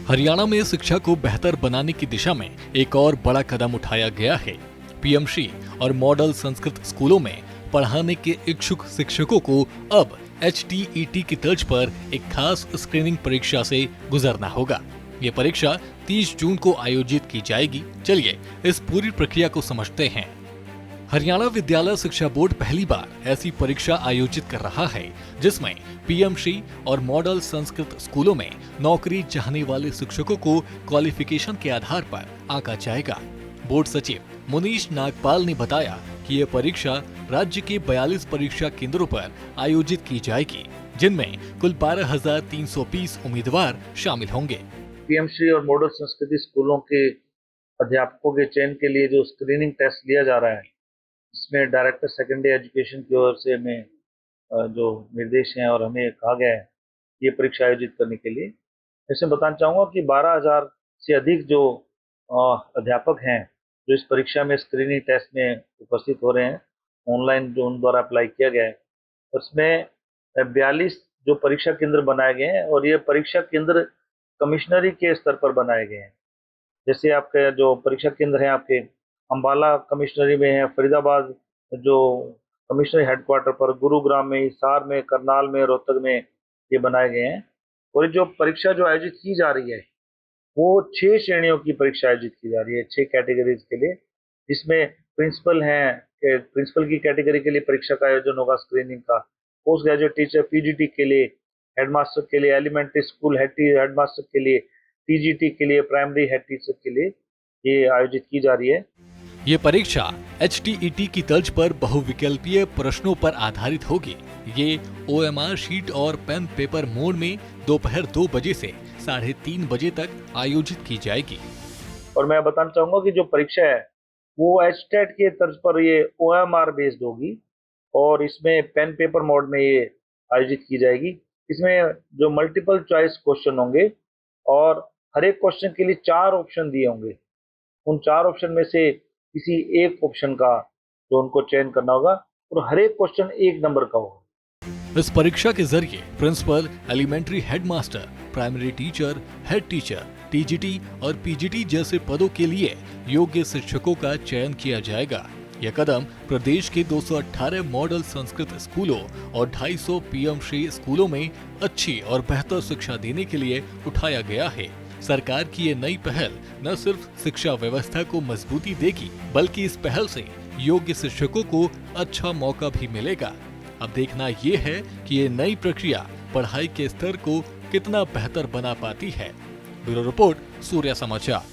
हरियाणा में शिक्षा को बेहतर बनाने की दिशा में एक और बड़ा कदम उठाया गया है। पीएमश्री और मॉडल संस्कृत स्कूलों में पढ़ाने के इच्छुक शिक्षकों को अब HTET की तर्ज पर एक खास स्क्रीनिंग परीक्षा से गुजरना होगा। ये परीक्षा 30 जून को आयोजित की जाएगी। चलिए इस पूरी प्रक्रिया को समझते हैं। हरियाणा विद्यालय शिक्षा बोर्ड पहली बार ऐसी परीक्षा आयोजित कर रहा है जिसमें पीएमश्री और मॉडल संस्कृत स्कूलों में नौकरी चाहने वाले शिक्षकों को क्वालिफिकेशन के आधार पर आंका जाएगा। बोर्ड सचिव मुनीश नागपाल ने बताया कि ये परीक्षा राज्य के 42 परीक्षा केंद्रों पर आयोजित की जाएगी, जिनमें कुल 12,320 उम्मीदवार शामिल होंगे। पीएमश्री और मॉडल संस्कृति स्कूलों के अध्यापकों के चयन के लिए जो स्क्रीनिंग टेस्ट लिया जा रहा है, इसमें डायरेक्टर सेकेंडरी एजुकेशन की ओर से हमें जो निर्देश हैं और हमें कहा गया है ये परीक्षा आयोजित करने के लिए। ऐसे बताना चाहूँगा कि 12,000 से अधिक जो अध्यापक हैं जो इस परीक्षा में स्क्रीनिंग टेस्ट में उपस्थित हो रहे हैं, ऑनलाइन जो उन द्वारा अप्लाई किया गया है, उसमें 42 जो परीक्षा केंद्र बनाए गए हैं और ये परीक्षा केंद्र कमिश्नरी के स्तर पर बनाए गए हैं। जैसे आपके जो परीक्षा केंद्र हैं आपके अम्बाला कमिश्नरी में है, फरीदाबाद जो कमिश्नरी हेडक्वार्टर पर, गुरुग्राम में, हिसार में, करनाल में, रोहतक में ये बनाए गए हैं। और ये जो परीक्षा जो आयोजित की जा रही है वो 6 श्रेणियों की परीक्षा आयोजित की जा रही है, 6 कैटेगरीज के लिए, जिसमें प्रिंसिपल हैं, प्रिंसिपल की कैटेगरी के लिए परीक्षा का आयोजन होगा स्क्रीनिंग का, पोस्ट ग्रेजुएट टीचर पीजीटी के लिए, हेडमास्टर के लिए, एलिमेंट्री स्कूल हेडमास्टर के लिए, टीजीटी के लिए, प्राइमरी हेड टीचर के लिए ये आयोजित की जा रही है। ये परीक्षा HTET की तर्ज पर बहुविकल्पीय प्रश्नों पर आधारित होगी। ये OMR शीट और पेन पेपर मोड में दोपहर 2 बजे से 3:30 बजे तक आयोजित की जाएगी। और मैं बताना चाहूंगा कि जो परीक्षा है वो HTET के तर्ज पर ये OMR बेस्ड होगी और इसमें पेन पेपर मोड में ये आयोजित की जाएगी। इसमें जो मल्टीपल चॉइस क्वेश्चन होंगे और हर एक क्वेश्चन के लिए 4 ऑप्शन दिए होंगे। उन 4 ऑप्शन में से किसी एक ऑप्शन का जो उनको चयन करना होगा और हर एक क्वेश्चन 1 नंबर का होगा। इस परीक्षा के जरिए principal, elementary headmaster, primary teacher, head teacher, TGT और पीजीटी जैसे पदों के लिए योग्य शिक्षकों का चयन किया जाएगा। यह कदम प्रदेश के 218 मॉडल संस्कृत स्कूलों और 250 पीएमश्री स्कूलों में अच्छी और बेहतर शिक्षा देने के लिए उठाया गया है। सरकार की ये नई पहल न सिर्फ शिक्षा व्यवस्था को मजबूती देगी, बल्कि इस पहल से योग्य शिक्षकों को अच्छा मौका भी मिलेगा। अब देखना ये है कि ये नई प्रक्रिया पढ़ाई के स्तर को कितना बेहतर बना पाती है। ब्यूरो रिपोर्ट, सूर्या समाचार।